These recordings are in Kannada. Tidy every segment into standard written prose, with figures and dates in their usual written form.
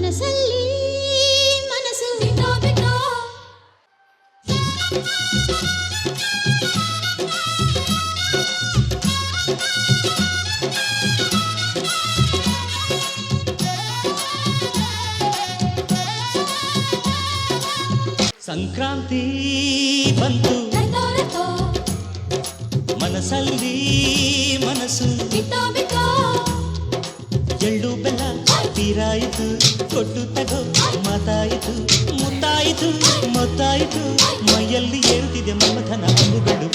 ಮನಸ್ಸಲ್ಲಿ ಮನಸ್ಸು ಬಿಟ್ಟೋ ಬಿಟ್ಟೋ. ಸಂಕ್ರಾಂತಿ ಬಂತು ಮನಸ್ಸಲ್ಲಿ ಮನಸ್ಸು ಬಿಟ್ಟೋ ಬಿಟ್ಟೋ. ಎಳ್ಳು ಬೆಲ್ಲ ತೀರಾಯಿತು, ಕೊಟ್ಟು ತಗೋ ಮಾತಾಯಿತು, ಮುತ್ತಾಯಿತು ಮೊತ್ತಾಯಿತು, ಮೈಯಲ್ಲಿ ಏರುತ್ತಿದೆ ಮಮಥನ ಅಂಬುಗಳು.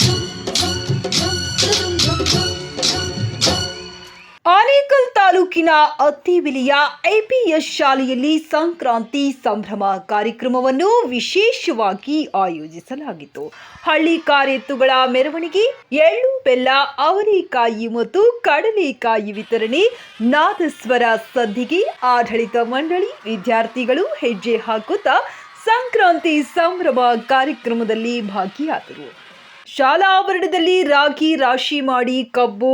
ಆನೇಕಲ್ ತಾಲೂಕಿನ ಅತ್ತಿಬಿಲಿಯ ಎಪಿಎಸ್ ಶಾಲೆಯಲ್ಲಿ ಸಂಕ್ರಾಂತಿ ಸಂಭ್ರಮ ಕಾರ್ಯಕ್ರಮವನ್ನು ವಿಶೇಷವಾಗಿ ಆಯೋಜಿಸಲಾಗಿತ್ತು. ಹಳ್ಳಿ ಕಾರೆತ್ತುಗಳ ಮೆರವಣಿಗೆ, ಎಳ್ಳು ಬೆಲ್ಲ, ಅವರೆಕಾಯಿ ಮತ್ತು ಕಡಲೆಕಾಯಿ ವಿತರಣೆ, ನಾದಸ್ವರ ಸದ್ದಿಗೆ, ಆಡಳಿತ ಮಂಡಳಿ ವಿದ್ಯಾರ್ಥಿಗಳು ಹೆಜ್ಜೆ ಹಾಕುತ್ತಾ ಸಂಕ್ರಾಂತಿ ಸಂಭ್ರಮ ಕಾರ್ಯಕ್ರಮದಲ್ಲಿ ಭಾಗಿಯಾದರು. ಶಾಲಾ ಆವರಣದಲ್ಲಿ ರಾಗಿ ರಾಶಿ ಮಾಡಿ ಕಬ್ಬು,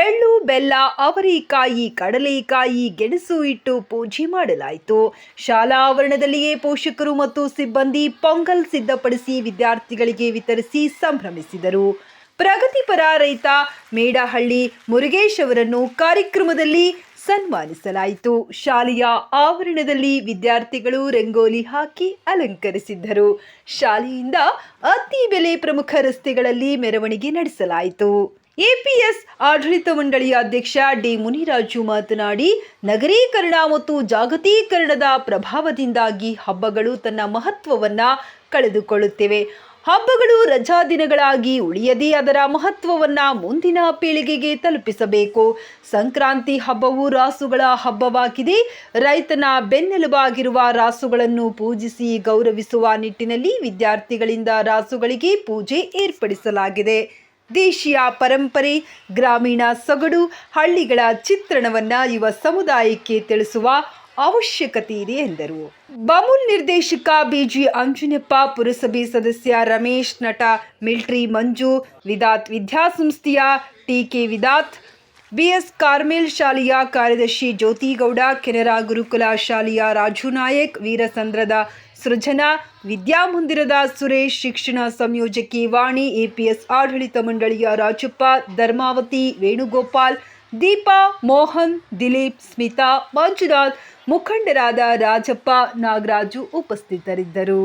ಎಳ್ಳು ಬೆಲ್ಲ, ಅವರೆಕಾಯಿ, ಕಡಲೆಕಾಯಿ, ಗೆಣಸು ಇಟ್ಟು ಪೂಜೆ ಮಾಡಲಾಯಿತು. ಶಾಲಾ ಆವರಣದಲ್ಲಿಯೇ ಪೋಷಕರು ಮತ್ತು ಸಿಬ್ಬಂದಿ ಪೊಂಗಲ್ ಸಿದ್ಧಪಡಿಸಿ ವಿದ್ಯಾರ್ಥಿಗಳಿಗೆ ವಿತರಿಸಿ ಸಂಭ್ರಮಿಸಿದರು. ಪ್ರಗತಿಪರ ರೈತ ಮೇಡಹಳ್ಳಿ ಮುರುಗೇಶ್ ಅವರನ್ನು ಕಾರ್ಯಕ್ರಮದಲ್ಲಿ ಸನ್ಮಾನಿಸಲಾಯಿತು. ಶಾಲೆಯ ಆವರಣದಲ್ಲಿ ವಿದ್ಯಾರ್ಥಿಗಳು ರಂಗೋಲಿ ಹಾಕಿ ಅಲಂಕರಿಸಿದ್ದರು. ಶಾಲೆಯಿಂದ ಅತ್ತಿಬೆಲೆ ಪ್ರಮುಖ ರಸ್ತೆಗಳಲ್ಲಿ ಮೆರವಣಿಗೆ ನಡೆಸಲಾಯಿತು. ಎಪಿಎಸ್ ಆಡಳಿತ ಮಂಡಳಿಯ ಅಧ್ಯಕ್ಷ ಡಿ ಮುನಿರಾಜು ಮಾತನಾಡಿ, ನಗರೀಕರಣ ಮತ್ತು ಜಾಗತೀಕರಣದ ಪ್ರಭಾವದಿಂದಾಗಿ ಹಬ್ಬಗಳು ತನ್ನ ಮಹತ್ವವನ್ನ ಕಳೆದುಕೊಳ್ಳುತ್ತಿವೆ. ಹಬ್ಬಗಳು ರಜಾ ದಿನಗಳಾಗಿ ಉಳಿಯದೇ ಅದರ ಮಹತ್ವವನ್ನ ಮುಂದಿನ ಪೀಳಿಗೆಗೆ ತಲುಪಿಸಬೇಕು. ಸಂಕ್ರಾಂತಿ ಹಬ್ಬವು ರಾಸುಗಳ ಹಬ್ಬವಾಗಿದೆ. ರೈತನ ಬೆನ್ನೆಲುಬಾಗಿರುವ ರಾಸುಗಳನ್ನು ಪೂಜಿಸಿ ಗೌರವಿಸುವ ನಿಟ್ಟಿನಲ್ಲಿ ವಿದ್ಯಾರ್ಥಿಗಳಿಂದ ರಾಸುಗಳಿಗೆ ಪೂಜೆ ಏರ್ಪಡಿಸಲಾಗಿದೆ. ದೇಶೀಯ ಪರಂಪರೆ, ಗ್ರಾಮೀಣ ಸೊಗಡು, ಹಳ್ಳಿಗಳ ಚಿತ್ರಣವನ್ನ ಯುವ ಸಮುದಾಯಕ್ಕೆ ತಿಳಿಸುವ ಅವಶ್ಯಕತೆ ಇದೆ ಎಂದರು. ಬಮೂಲ್ ನಿರ್ದೇಶಕ ಬಿಜಿ ಅಂಜನಪ್ಪ, ಪುರಸಭೆ ಸದಸ್ಯ ರಮೇಶ್, ನಟ ಮಿಲ್ಟ್ರಿ ಮಂಜು, ವಿದಾತ್ ವಿದ್ಯಾಸಂಸ್ಥೆಯ ಟಿಕೆ ವಿದಾತ್, ಬಿಎಸ್ ಕಾರ್ಮೆಲ್ ಶಾಲೆಯ ಕಾರ್ಯದರ್ಶಿ ಜ್ಯೋತಿಗೌಡ, ಕೆನರಾ ಗುರುಕುಲ ಶಾಲೆಯ ರಾಜು ನಾಯಕ್, ವೀರಸಂದ್ರದ ಸೃಜನಾ, ವಿದ್ಯಾಮಂದಿರದ ಸುರೇಶ್, ಶಿಕ್ಷಣ ಸಂಯೋಜಕಿ ವಾಣಿ, ಎಪಿಎಸ್ ಆಡಳಿತ ಮಂಡಳಿಯ ರಾಜಪ್ಪ, ಧರ್ಮಾವತಿ, ವೇಣುಗೋಪಾಲ್, ದೀಪಾ, ಮೋಹನ್, ದಿಲೀಪ್, ಸ್ಮಿತಾ, ಮಂಜುನಾಥ್, ಮುಖಂಡರಾದ ರಾಜಪ್ಪ, ನಾಗರಾಜು ಉಪಸ್ಥಿತರಿದ್ದರು.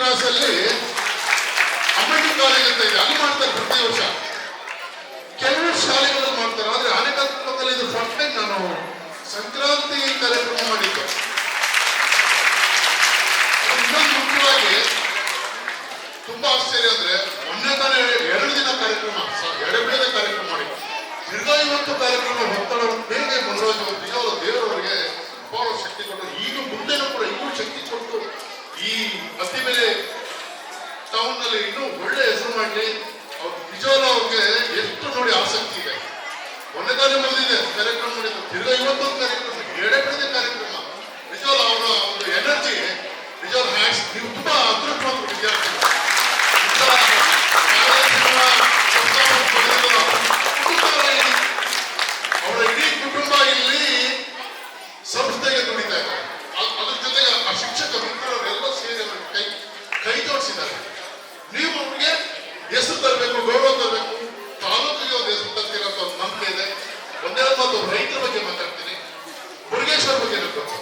ಕ್ರಾಸ್ ಅಲ್ಲಿ ಅಮ್ಮಣ್ಣಿ ಕಾಲೇಜ್ ಅಂತ ಇದೆ, ಅಲ್ಲಿ ಮಾಡ್ತಾರೆ ಪ್ರತಿ ವರ್ಷ. ಕೆಲವು ಶಾಲೆಗಳು ಮಾಡ್ತಾರೆ, ಆದ್ರೆ ಆನೆಕಲ್ಪದಲ್ಲಿ ಇದು ಫಸ್ಟ್ ಟೈಮ್ ನಾನು ಸಂಕ್ರಾಂತಿ ಕಾರ್ಯಕ್ರಮ ಮಾಡಿದ್ದೆ. ಇನ್ನೊಂದು ಮುಖ್ಯವಾಗಿ ತುಂಬಾ ಆಶ್ಚರ್ಯ ಅಂದ್ರೆ ಮೊನ್ನೆ ತಾನೇ 2 ದಿನ ಕಾರ್ಯಕ್ರಮ, ಎಡೆಬಿಡದೆ ಕಾರ್ಯಕ್ರಮ ಮಾಡಿದ್ದೆ. ತಿರ್ಗಾ ಇವತ್ತು ಕಾರ್ಯಕ್ರಮ ಒತ್ತಡವನ್ನು ಬೇಗ ಮನೋರಂಜನೆ ಅವರ ದೇವರವರಿಗೆ ಅಪಾರ ಶಕ್ತಿ ಕೊಟ್ಟು, ಈಗ ಮುಂದೆನೂ ಕೂಡ ಇನ್ನೂ ಶಕ್ತಿ ಕೊಟ್ಟು ಈ ಅತ್ತಿಬೆಲೆ ಟೌನ್ ನಲ್ಲಿ ಇನ್ನೂ ಒಳ್ಳೆ ಹೆಸರು ಮಾಡಲಿ. ಅವ್ರು ನಿಜವಾಗ್ಲೂ ಅವ್ರಿಗೆ ಎಷ್ಟು ನೋಡಿ ಆಸಕ್ತಿ ಇದೆ. ಮೊನ್ನೆ ತಾನೇ ಮುಗಿದಿದೆ ಕಾರ್ಯಕ್ರಮ ಮಾಡಿದ್ದು, ತಿರ್ಗಾ ಇವತ್ತೊಂದು ಕಾರ್ಯಕ್ರಮ, ಎಡೆಬಿಡದೆ ಕಾರ್ಯಕ್ರಮ. ನಿಜವಾಗ್ಲೂ ಅವರ ಒಂದು ಎನರ್ಜಿ ನಿಜವಾಗ್ಲೂ ಹ್ಯಾಟ್ಸ್. ನೀವು ತುಂಬಾ ಅದೃಷ್ಟವಂತ ವಿದ್ಯಾರ್ಥಿ. ಅವರ ಇಡೀ ಕುಟುಂಬ ಇಲ್ಲಿ ಸಂಸ್ಥೆಗೆ ದುಡಿತಾ ಇದ್ದಾರೆ. ಅದ್ರ ಜೊತೆಗೆ ಆ ಶಿಕ್ಷಕ ಮಿತ್ರರೆಲ್ಲ ಸೇರಿ ಅವರಿಗೆ ಕೈ ಜೋಡಿಸಿದ್ದಾರೆ. ನೀವು ಅವ್ರಿಗೆ ಹೆಸರು ತರಬೇಕು, ಗೌರವ ತರಬೇಕು, ತಾಲೂಕಿಗೆ ಒಂದು ಹೆಸರು ತರ್ತೀರ ಅಂತ ಒಂದು ನಂಬಿಕೆ ಇದೆ. ಒಂದೆರಡು ಮಾತು ರೈತರ ಬಗ್ಗೆ ಮಾತಾಡ್ತೀನಿ, ಮುರುಗೇಶ್ವರ ಬಗ್ಗೆ ಹೇಳ್ಬೇಕು.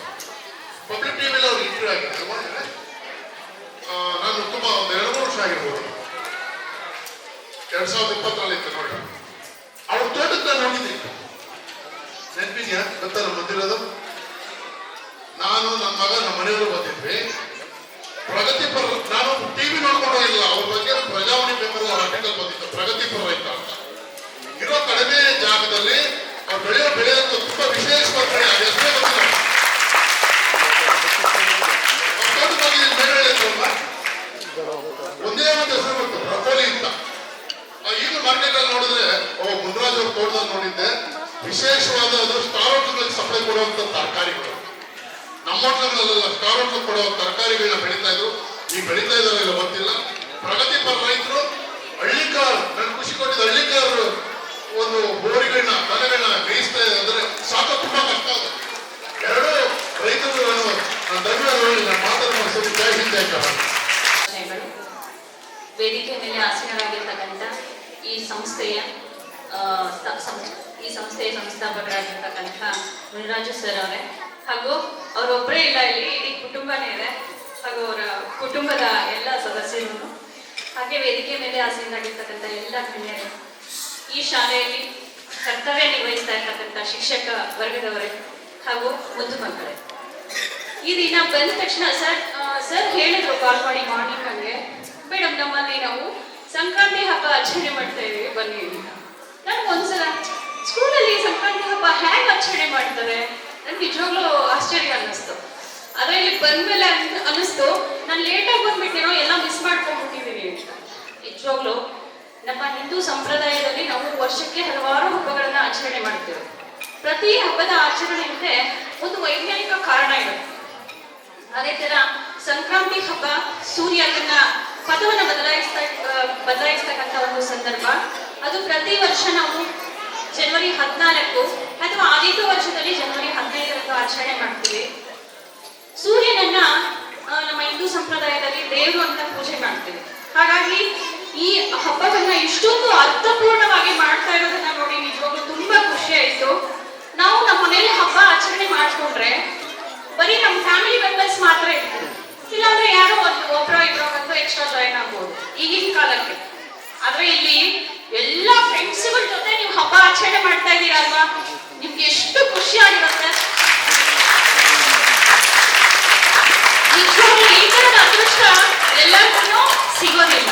ಪಬ್ಲಿಕ್ ಟಿವಿಯಲ್ಲಿ ಅವ್ರು ಇಂಟರ್ವ್ಯೂ ಆಗಿದೆ, ನಾನು ತುಂಬಾ ಒಂದು 2-3 ವರ್ಷ ಆಗಿರ್ಬೋದು, 2020 ಇತ್ತು ನೋಡಿ. ಅವ್ರ ತೋಟಕ್ಕೆ ನಾನು ಹೋಗಿದ್ದೀನಿ, ನೆನಪಿದ್ಯಾ? ಗೊತ್ತಾ ನಮ್ಮ ಬಂದಿರೋದು? ನಾನು, ನನ್ನ ಮಗ, ನಮ್ಮ ಮನೆಯವರು ಬಂದಿದ್ವಿ. ಪ್ರಗತಿಪರ, ನಾನು ಟಿವಿ ನೋಡ್ಕೊಂಡು ಇಲ್ಲ, ಅವ್ರ ಬಗ್ಗೆ ಪ್ರಜಾವಾಣಿ ಪೇಪರ್ ಆರ್ಟಿಕಲ್ ಬಂದಿತ್ತು, ಪ್ರಗತಿಪರ ರೈತ ಅಂತ. ಇರೋ ಕಡಿಮೆ ಜಾಗದಲ್ಲಿ ಅವ್ರು ಬೆಳೆಯೋದು ತುಂಬಾ ವಿಶೇಷವಾದ ಬೆಳೆ, ಅದು ಎಷ್ಟೇ ಗೊತ್ತಿಲ್ಲ. ಒಂದೇ ಒಂದು ಹೆಸರು ಬಂತು, ಬ್ರಕೋಲಿ ಅಂತ. ಈಗ ಮಾರ್ಕೆಟ್ ಅಲ್ಲಿ ನೋಡಿದ್ರೆ ಮುನ್ರಾಜ್ ಅವ್ರ ತೋಟದಲ್ಲಿ ನೋಡಿದ್ದೆ, ವಿಶೇಷವಾದ ಅದು ಸ್ಟಾರ್ ಹೋಟೆಲ್ಗಳಿಗೆ ಸಪ್ಲೈ ಕೊಡುವಂತ ತರಕಾರಿಗಳು. ನಮ್ಮ ಹೋಟೆಲ್ಗಳೆಲ್ಲ ಸ್ಟಾರ್ ಹೋಟೆಲ್ ಕೊಡುವ ತರಕಾರಿಗಳನ್ನ ಬೆಳೀತಾ ಇದ್ರು. ಈಗ ಬೆಳೀತಾ ಇದಾರೆ ಇಲ್ಲ ಗೊತ್ತಿಲ್ಲ. ಪ್ರಗತಿಪರ ರೈತರು ಹಳ್ಳಿಕಾರ್, ನನ್ ಖುಷಿ ಕೊಟ್ಟಿದ್ದ ಹಳ್ಳಿಕಾರ್ ಒಂದು ಬೋರಿಗಳನ್ನ ದನಗಳನ್ನ ಮೇಯಿಸ್ತಾ ಇದ್ರೆ ಸಾಕು, ತುಂಬಾ ಕಷ್ಟ ಇದೆ. 2 ರೈತರು ನಾನು ಧನ್ಯವಾದಗಳು. ನಾನು ಮಾತಾಡುವ ಜೈ ಹಿಂದ್ ಜೈ ಕರ್ನಾಟಕ. ವೇದಿಕೆ ಮೇಲೆ ಆಸೀನರಾಗಿರ್ತಕ್ಕಂಥ ಈ ಸಂಸ್ಥೆಯ ಸಂಸ್ಥಾಪಕರಾಗಿರ್ತಕ್ಕಂಥ ಮುನಿರಾಜು ಸರ್ ಅವರೇ, ಹಾಗೂ ಅವರೊಬ್ಬರೇ ಇಲ್ಲ, ಇಲ್ಲಿ ಇಡೀ ಕುಟುಂಬನೇ ಇದೆ, ಹಾಗೂ ಅವರ ಕುಟುಂಬದ ಎಲ್ಲ ಸದಸ್ಯರು, ಹಾಗೆ ವೇದಿಕೆ ಮೇಲೆ ಆಸೀನರಾಗಿರ್ತಕ್ಕಂಥ ಎಲ್ಲ ಗಣ್ಯರು, ಈ ಶಾಲೆಯಲ್ಲಿ ಕರ್ತವ್ಯ ನಿರ್ವಹಿಸ್ತಾ ಇರ್ತಕ್ಕಂಥ ಶಿಕ್ಷಕ ವರ್ಗದವರೇ ಹಾಗೂ ಮುದ್ದು ಮಕ್ಕಳೇ. ಈ ದಿನ ಬಂದ ತಕ್ಷಣ ಸರ್ ಹೇಳಿದ್ರು ಕಾಲ್ ಮಾಡಿ ಮಾರ್ನಿಂಗ್ ಹಂಗೆ, ಮೇಡಮ್ ನಮ್ಮಲ್ಲಿ ನಾವು ಸಂಕ್ರಾಂತಿ ಹಬ್ಬ ಆಚರಣೆ ಮಾಡ್ತಾ ಇದೀವಿ ಬನ್ನಿ ಅಂತ. ನನ್ಗೆ ಒಂದ್ಸಲ ಸ್ಕೂಲಲ್ಲಿ ಸಂಕ್ರಾಂತಿ ಹಬ್ಬ ಹೇಗೆ ಆಚರಣೆ ಮಾಡ್ತಾರೆ ನನ್ಗೆ ನಿಜವಾಗ್ಲೂ ಆಶ್ಚರ್ಯ ಅನ್ನಿಸ್ತು. ಆದ್ರೆ ಇಲ್ಲಿ ಬಂದ್ಮೇಲೆ ಅನ್ನಿಸ್ತು ನಾನು ಲೇಟಾಗಿ ಬಂದ್ಬಿಟ್ಟೇನೋ, ಎಲ್ಲ ಮಿಸ್ ಮಾಡ್ಕೊಂಡ್ಬಿಟ್ಟಿದ್ದೀನಿ ಅಂತ. ನಿಜವಾಗ್ಲೂ ನಮ್ಮ ಹಿಂದೂ ಸಂಪ್ರದಾಯದಲ್ಲಿ ನಾವು ವರ್ಷಕ್ಕೆ ಹಲವಾರು ಹಬ್ಬಗಳನ್ನ ಆಚರಣೆ ಮಾಡ್ತೇವೆ. ಪ್ರತಿ ಹಬ್ಬದ ಆಚರಣೆ ಹಿಂದೆ ಒಂದು ವೈಜ್ಞಾನಿಕ ಕಾರಣ ಇರುತ್ತೆ. ಅದೇ ತರ ಸಂಕ್ರಾಂತಿ ಹಬ್ಬ ಸೂರ್ಯ ತನ್ನ ಪಥವನ್ನು ಬದಲಾಯಿಸ್ತಕ್ಕಂಥ ಒಂದು ಸಂದರ್ಭ. ಅದು ಪ್ರತಿ ವರ್ಷ ನಾವು ಜನವರಿ 14 ಅಥವಾ ಆದಿತ್ಯ ವರ್ಷದಲ್ಲಿ ಜನವರಿ 15 ಆಚರಣೆ ಮಾಡ್ತೀವಿ. ಸೂರ್ಯನನ್ನ ನಮ್ಮ ಹಿಂದೂ ಸಂಪ್ರದಾಯದಲ್ಲಿ ದೇವರು ಅಂತ ಪೂಜೆ ಮಾಡ್ತೀವಿ. ಹಾಗಾಗಿ ಈ ಹಬ್ಬವನ್ನ ಇಷ್ಟೊಂದು ಅರ್ಥಪೂರ್ಣವಾಗಿ ಮಾಡ್ತಾ ಇರೋದನ್ನ ನೋಡಿ ನಿಜವಾಗ್ಲೂ ತುಂಬಾ ಖುಷಿ ಆಯ್ತು. ನಾವು ನಮ್ಮ ಮನೇಲಿ ಹಬ್ಬ ಆಚರಣೆ ಮಾಡ್ಕೊಂಡ್ರೆ ಬರೀ ನಮ್ಮ ಫ್ಯಾಮಿಲಿ ಮೆಂಬರ್ಸ್ ಮಾತ್ರ ಇರ್ತಾರೆ, ಇಲ್ಲಾಂದ್ರೆ ಯಾರೋ ಒಬ್ಬರೋ ಇಬ್ಬರೋ ಬಂದು ಎಕ್ಸ್ಟ್ರಾ ಜಾಯಿನ್ ಆಗ್ಬೋದು ಈಗಿನ ಕಾಲಕ್ಕೆ. ಆದ್ರೆ ಇಲ್ಲಿ ಎಲ್ಲಾ ಫ್ರೆಂಡ್ಸ್ಗಳ ಜೊತೆ ನೀವು ಹಬ್ಬ ಆಚರಣೆ ಮಾಡ್ತಾ ಇದ್ದೀರಲ್ವಾ, ನಿಮ್ಗೆ ಎಷ್ಟು ಖುಷಿ ಆಗಿರುತ್ತೆ. ನಿಜವಾಗ್ಲೂ ಈ ತರದ ಅದೃಷ್ಟ ಎಲ್ಲರಿಗೂ ಸಿಗೋದಿಲ್ಲ.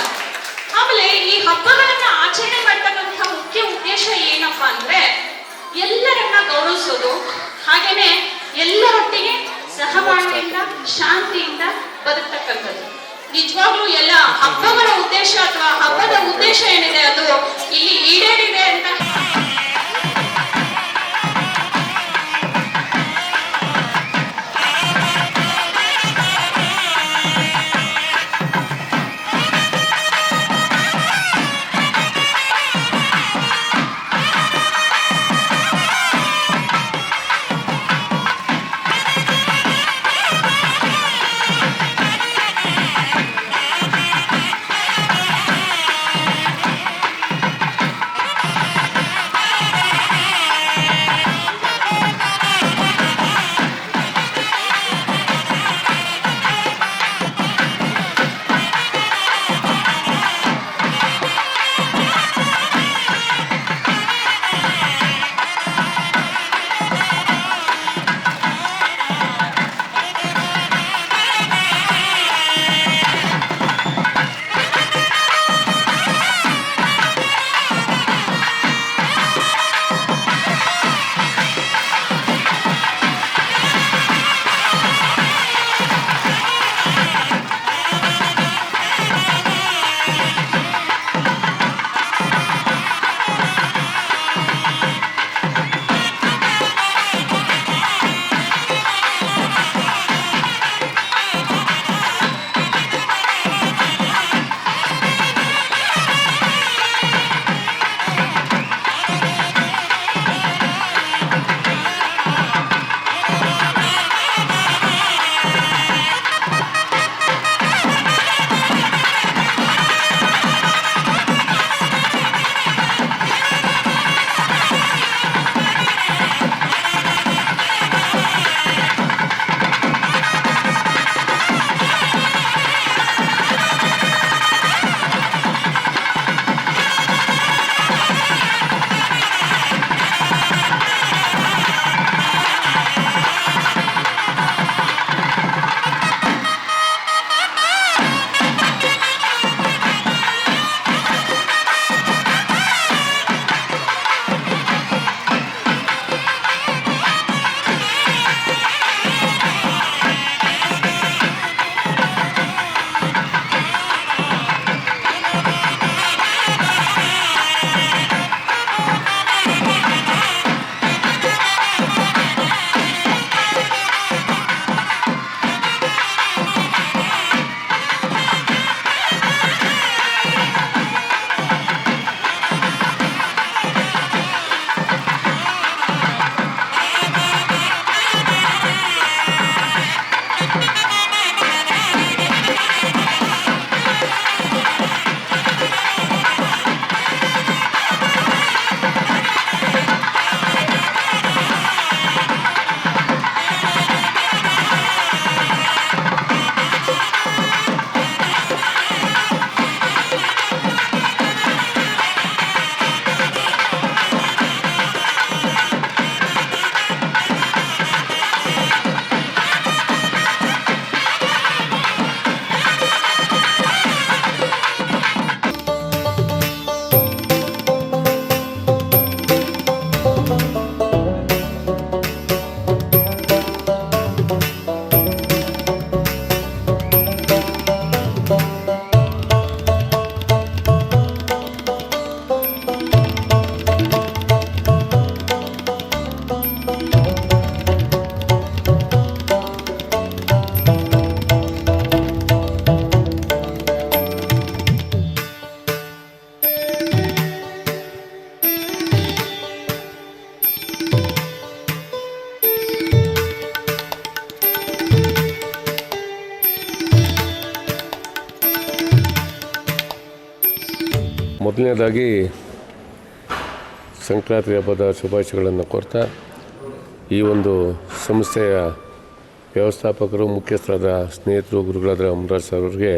ಆಮೇಲೆ ಈ ಹಬ್ಬಗಳನ್ನ ಆಚರಣೆ ಮಾಡ್ತಕ್ಕಂಥ ಮುಖ್ಯ ಉದ್ದೇಶ ಏನಪ್ಪಾ ಅಂದ್ರೆ ಎಲ್ಲರನ್ನ ಗೌರವಿಸೋದು, ಹಾಗೇನೆ ಎಲ್ಲರೊಟ್ಟಿಗೆ ಸಹಬಾಳ್ವೆಯಿಂದ ಶಾಂತಿಯಿಂದ ಬದುಕ್ತಕ್ಕಂಥದ್ದು. ನಿಜವಾಗ್ಲೂ ಎಲ್ಲ ಹಬ್ಬಗಳ ಉದ್ದೇಶ ಅಥವಾ ಹಬ್ಬದ ಉದ್ದೇಶ ಏನಿದೆ ಅದು ಇಲ್ಲಿ ಈಡೇರಿದೆ ಅಂತ ಮೊದಲನೇದಾಗಿ ಸಂಕ್ರಾಂತಿ ಹಬ್ಬದ ಶುಭಾಶಯಗಳನ್ನು ಕೋರ್ತಾ ಈ ಒಂದು ಸಂಸ್ಥೆಯ ವ್ಯವಸ್ಥಾಪಕರು ಮುಖ್ಯಸ್ಥರಾದ ಸ್ನೇಹಿತರು ಗುರುಗಳಾದ ಅಮರಾಜ್ ಸರ್ ಅವರಿಗೆ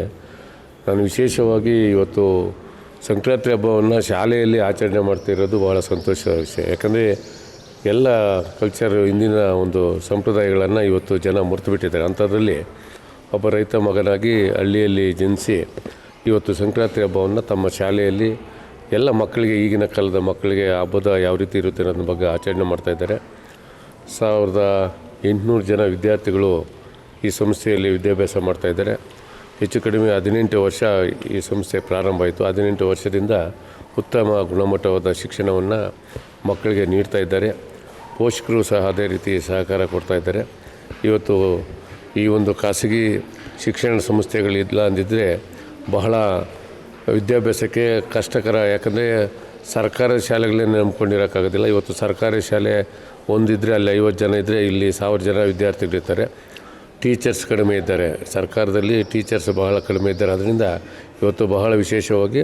ನಾನು ವಿಶೇಷವಾಗಿ ಇವತ್ತು ಸಂಕ್ರಾಂತಿ ಹಬ್ಬವನ್ನು ಶಾಲೆಯಲ್ಲಿ ಆಚರಣೆ ಮಾಡ್ತಿರೋದು ಭಾಳ ಸಂತೋಷದ ವಿಷಯ. ಯಾಕಂದರೆ ಎಲ್ಲ ಕಲ್ಚರ್ ಇಂದಿನ ಒಂದು ಸಂಪ್ರದಾಯಗಳನ್ನು ಇವತ್ತು ಜನ ಮರೆತು ಬಿಟ್ಟಿದ್ದಾರೆ. ಅಂಥದ್ರಲ್ಲಿ ಒಬ್ಬ ರೈತ ಮಗನಾಗಿ ಹಳ್ಳಿಯಲ್ಲಿ ಜನಿಸಿ ಇವತ್ತು ಸಂಕ್ರಾಂತಿ ಹಬ್ಬವನ್ನು ತಮ್ಮ ಶಾಲೆಯಲ್ಲಿ ಎಲ್ಲ ಮಕ್ಕಳಿಗೆ, ಈಗಿನ ಕಾಲದ ಮಕ್ಕಳಿಗೆ ಹಬ್ಬದ ಯಾವ ರೀತಿ ಇರುತ್ತೆ ಅನ್ನೋದ್ರ ಬಗ್ಗೆ ಆಚರಣೆ ಮಾಡ್ತಾಯಿದ್ದಾರೆ. 1800 ಜನ ವಿದ್ಯಾರ್ಥಿಗಳು ಈ ಸಂಸ್ಥೆಯಲ್ಲಿ ವಿದ್ಯಾಭ್ಯಾಸ ಮಾಡ್ತಾಯಿದ್ದಾರೆ. ಹೆಚ್ಚು ಕಡಿಮೆ 18 ವರ್ಷ ಈ ಸಂಸ್ಥೆ ಪ್ರಾರಂಭ ಆಯಿತು. 18 ವರ್ಷದಿಂದ ಉತ್ತಮ ಗುಣಮಟ್ಟವಾದ ಶಿಕ್ಷಣವನ್ನು ಮಕ್ಕಳಿಗೆ ನೀಡ್ತಾ ಇದ್ದಾರೆ. ಪೋಷಕರು ಸಹ ಅದೇ ರೀತಿ ಸಹಕಾರ ಕೊಡ್ತಾಯಿದ್ದಾರೆ. ಇವತ್ತು ಈ ಒಂದು ಖಾಸಗಿ ಶಿಕ್ಷಣ ಸಂಸ್ಥೆಗಳಿಲ್ಲ ಅಂದಿದ್ದರೆ ಬಹಳ ವಿದ್ಯಾಭ್ಯಾಸಕ್ಕೆ ಕಷ್ಟಕರ. ಯಾಕಂದರೆ ಸರ್ಕಾರಿ ಶಾಲೆಗಳನ್ನೇ ನಂಬ್ಕೊಂಡಿರೋಕ್ಕಾಗೋದಿಲ್ಲ. ಇವತ್ತು ಸರ್ಕಾರಿ ಶಾಲೆ ಒಂದಿದ್ದರೆ ಅಲ್ಲಿ 50 ಜನ ಇದ್ದರೆ ಇಲ್ಲಿ 1000 ಜನ ವಿದ್ಯಾರ್ಥಿಗಳಿರ್ತಾರೆ. ಟೀಚರ್ಸ್ ಕಡಿಮೆ ಇದ್ದಾರೆ. ಸರ್ಕಾರದಲ್ಲಿ ಟೀಚರ್ಸ್ ಬಹಳ ಕಡಿಮೆ ಇದ್ದಾರೆ. ಅದರಿಂದ ಇವತ್ತು ಬಹಳ ವಿಶೇಷವಾಗಿ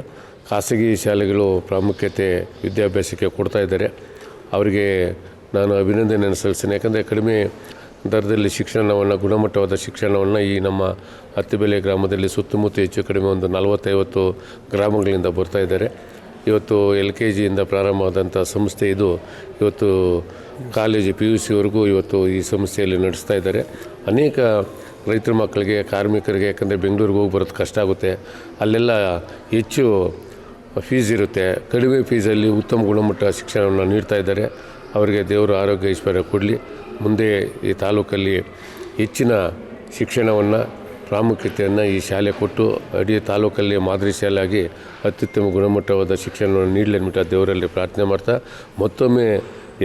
ಖಾಸಗಿ ಶಾಲೆಗಳು ಪ್ರಾಮುಖ್ಯತೆ ವಿದ್ಯಾಭ್ಯಾಸಕ್ಕೆ ಕೊಡ್ತಾ ಇದ್ದಾರೆ. ಅವರಿಗೆ ನಾನು ಅಭಿನಂದನೆಯನ್ನು ಸಲ್ಲಿಸ್ತೇನೆ. ಯಾಕಂದರೆ ಕಡಿಮೆ ದರದಲ್ಲಿ ಶಿಕ್ಷಣವನ್ನು, ಗುಣಮಟ್ಟವಾದ ಶಿಕ್ಷಣವನ್ನು ಈ ನಮ್ಮ ಹತ್ತಿಬೆಲೆ ಗ್ರಾಮದಲ್ಲಿ ಸುತ್ತಮುತ್ತ ಹೆಚ್ಚು ಕಡಿಮೆ ಒಂದು 40-50 ಗ್ರಾಮಗಳಿಂದ ಬರ್ತಾ ಇದ್ದಾರೆ. ಇವತ್ತು LKGಯಿಂದ ಪ್ರಾರಂಭವಾದಂಥ ಸಂಸ್ಥೆ ಇದು ಇವತ್ತು ಕಾಲೇಜು PUCವರೆಗೂ ಇವತ್ತು ಈ ಸಂಸ್ಥೆಯಲ್ಲಿ ನಡೆಸ್ತಾ ಇದ್ದಾರೆ. ಅನೇಕ ರೈತರ ಮಕ್ಕಳಿಗೆ, ಕಾರ್ಮಿಕರಿಗೆ, ಯಾಕಂದರೆ ಬೆಂಗಳೂರಿಗೆ ಹೋಗಿ ಬರೋದು ಕಷ್ಟ ಆಗುತ್ತೆ, ಅಲ್ಲೆಲ್ಲ ಹೆಚ್ಚು ಫೀಸ್ ಇರುತ್ತೆ. ಕಡಿಮೆ ಫೀಸಲ್ಲಿ ಉತ್ತಮ ಗುಣಮಟ್ಟ ಶಿಕ್ಷಣವನ್ನು ನೀಡ್ತಾ ಇದ್ದಾರೆ. ಅವರಿಗೆ ದೇವರು ಆರೋಗ್ಯ ಐಶ್ವರ್ಯ ಕೊಡಲಿ. ಮುಂದೆ ಈ ತಾಲೂಕಲ್ಲಿ ಹೆಚ್ಚಿನ ಶಿಕ್ಷಣವನ್ನು, ಪ್ರಾಮುಖ್ಯತೆಯನ್ನು ಈ ಶಾಲೆ ಕೊಟ್ಟು ಇಡೀ ತಾಲೂಕಲ್ಲಿ ಮಾದರಿ ಶಾಲೆಯಾಗಿ ಅತ್ಯುತ್ತಮ ಗುಣಮಟ್ಟವಾದ ಶಿಕ್ಷಣವನ್ನು ನೀಡಲಿ ಅಂದ್ಬಿಟ್ಟು ದೇವರಲ್ಲಿ ಪ್ರಾರ್ಥನೆ ಮಾಡ್ತಾ, ಮತ್ತೊಮ್ಮೆ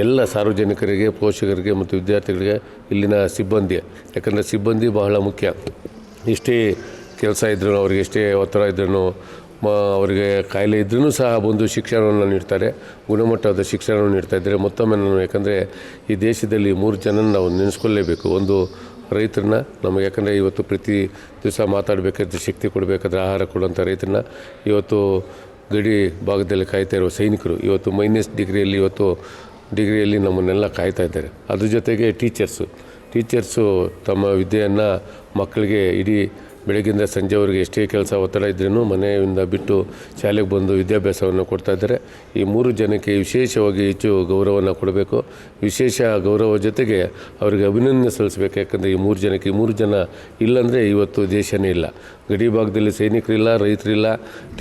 ಎಲ್ಲ ಸಾರ್ವಜನಿಕರಿಗೆ, ಪೋಷಕರಿಗೆ ಮತ್ತು ವಿದ್ಯಾರ್ಥಿಗಳಿಗೆ, ಇಲ್ಲಿನ ಸಿಬ್ಬಂದಿ, ಯಾಕಂದರೆ ಸಿಬ್ಬಂದಿ ಬಹಳ ಮುಖ್ಯ. ಎಷ್ಟೇ ಕೆಲಸ ಇದ್ರೂ, ಅವರಿಗೆ ಎಷ್ಟೇ ಒತ್ತಡ ಇದ್ರೂ, ಅವರಿಗೆ ಕಾಯಿಲೆ ಇದ್ರೂ ಸಹ ಬಂದು ಶಿಕ್ಷಣವನ್ನು ನೀಡ್ತಾರೆ, ಗುಣಮಟ್ಟವಾದ ಶಿಕ್ಷಣವನ್ನು ನೀಡ್ತಾಯಿದ್ದಾರೆ. ಮತ್ತೊಮ್ಮೆ ನಾನು, ಯಾಕಂದರೆ ಈ ದೇಶದಲ್ಲಿ 3 ಜನ ನಾವು ನೆನೆಸ್ಕೊಳ್ಳೇಬೇಕು. ಒಂದು ರೈತರನ್ನ, ನಮಗೆ ಯಾಕಂದರೆ ಇವತ್ತು ಪ್ರತಿ ದಿವಸ ಮಾತಾಡಬೇಕಾದ್ರೆ, ಶಕ್ತಿ ಕೊಡಬೇಕಾದ್ರೆ ಆಹಾರ ಕೊಡುವಂಥ ರೈತರನ್ನ, ಇವತ್ತು ಗಡಿ ಭಾಗದಲ್ಲಿ ಕಾಯ್ತಾ ಇರುವ ಸೈನಿಕರು, ಇವತ್ತು ಡಿಗ್ರಿಯಲ್ಲಿ ನಮ್ಮನ್ನೆಲ್ಲ ಕಾಯ್ತಾ ಇದ್ದಾರೆ. ಅದ್ರ ಜೊತೆಗೆ ಟೀಚರ್ಸು ತಮ್ಮ ವಿದ್ಯೆಯನ್ನು ಮಕ್ಕಳಿಗೆ ಇಡೀ ಬೆಳಗ್ಗಿಂದ ಸಂಜೆವರೆಗೆ ಎಷ್ಟೇ ಕೆಲಸ ಒತ್ತಡ ಇದ್ರೂ ಮನೆಯಿಂದ ಬಿಟ್ಟು ಶಾಲೆಗೆ ಬಂದು ವಿದ್ಯಾಭ್ಯಾಸವನ್ನು ಕೊಡ್ತಾ ಇದ್ದಾರೆ. ಈ 3 ಜನಕ್ಕೆ ವಿಶೇಷವಾಗಿ ಹೆಚ್ಚು ಗೌರವವನ್ನು ಕೊಡಬೇಕು. ವಿಶೇಷ ಗೌರವ ಜೊತೆಗೆ ಅವರಿಗೆ ಅಭಿನಂದನೆ ಸಲ್ಲಿಸಬೇಕು. ಯಾಕಂದರೆ ಈ 3 ಜನ ಇಲ್ಲಾಂದರೆ ಇವತ್ತು ದೇಶನೇ ಇಲ್ಲ. ಗಡಿ ಭಾಗದಲ್ಲಿ ಸೈನಿಕರಿಲ್ಲ, ರೈತರಿಲ್ಲ,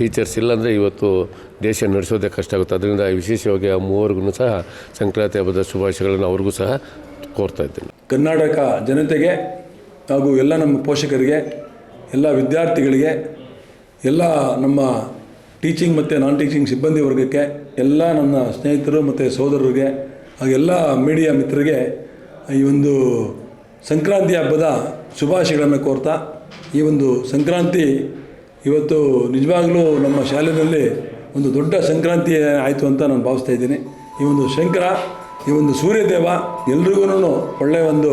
ಟೀಚರ್ಸ್ ಇಲ್ಲ ಅಂದರೆ ಇವತ್ತು ದೇಶ ನಡೆಸೋದೇ ಕಷ್ಟ ಆಗುತ್ತೆ. ಅದರಿಂದ ವಿಶೇಷವಾಗಿ ಆ 3 ಸಹ ಸಂಕ್ರಾಂತಿ ಹಬ್ಬದ ಶುಭಾಶಯಗಳನ್ನು ಅವ್ರಿಗೂ ಸಹ ಕೋರ್ತಾ ಇದ್ದೇನೆ. ಕರ್ನಾಟಕ ಜನತೆಗೆ ಹಾಗೂ ಎಲ್ಲ ನಮ್ಮ ಪೋಷಕರಿಗೆ, ಎಲ್ಲ ವಿದ್ಯಾರ್ಥಿಗಳಿಗೆ, ಎಲ್ಲ ನಮ್ಮ ಟೀಚಿಂಗ್ ಮತ್ತು ನಾನ್ ಟೀಚಿಂಗ್ ಸಿಬ್ಬಂದಿ ವರ್ಗಕ್ಕೆ, ಎಲ್ಲ ನನ್ನ ಸ್ನೇಹಿತರು ಮತ್ತು ಸೋದರರಿಗೆ ಹಾಗೂ ಎಲ್ಲ ಮೀಡಿಯಾ ಮಿತ್ರರಿಗೆ ಈ ಒಂದು ಸಂಕ್ರಾಂತಿ ಹಬ್ಬದ ಶುಭಾಶಯಗಳನ್ನು ಕೋರ್ತಾ, ಈ ಒಂದು ಸಂಕ್ರಾಂತಿ ಇವತ್ತು ನಿಜವಾಗಲೂ ನಮ್ಮ ಶಾಲೆಯಲ್ಲಿ ಒಂದು ದೊಡ್ಡ ಸಂಕ್ರಾಂತಿ ಆಯಿತು ಅಂತ ನಾನು ಭಾವಿಸ್ತಾ ಇದ್ದೀನಿ. ಈ ಒಂದು ಶಂಕರ, ಈ ಒಂದು ಸೂರ್ಯದೇವ ಎಲ್ರಿಗೂ ಒಳ್ಳೆಯ ಒಂದು